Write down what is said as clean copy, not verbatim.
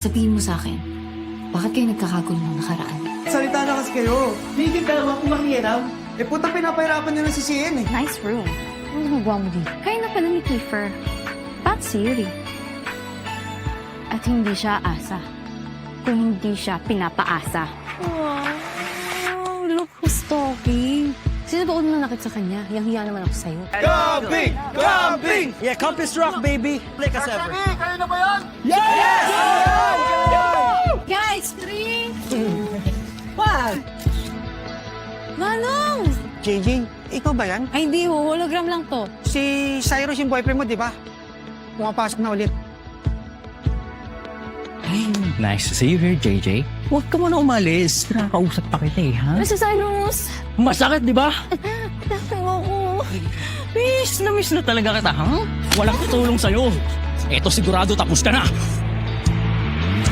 Sabihin mo sa akin, bakit kayo nagkakagulo ng nakaraan? Salita na kasi kayo. Bigil ka naman kung makialam. Eh puta, pinapahirapan niyo na si CN eh. Nice room. Ano nagawa mo dito? Kaya na pala ni Kiefer. Pat Siri. At hindi siya asa. Kung hindi siya pinapaasa. Wow, look who's talking. Sino ba unang nakit sa kanya? Yang-hiya naman ako sa'yo. Camping! Camping! Yeah, Compass Rock, baby. Play us ever. Kayo na ba yan? Guys, 3! What? Manong! JJ, ikaw ba yan? Ay, hindi ho. Hologram lang to. Si Cyrus yung boyfriend mo, di ba? Pumapasok na ulit. Nice to see you here, JJ. Huwag ka muna umalis. Nakakausap pa kita eh, ha? Mr. Cyrus! Masakit, di ba? Tapos ako. Miss na talaga kita, ha? Walang tutulong sa'yo. Eto sigurado tapos ka na.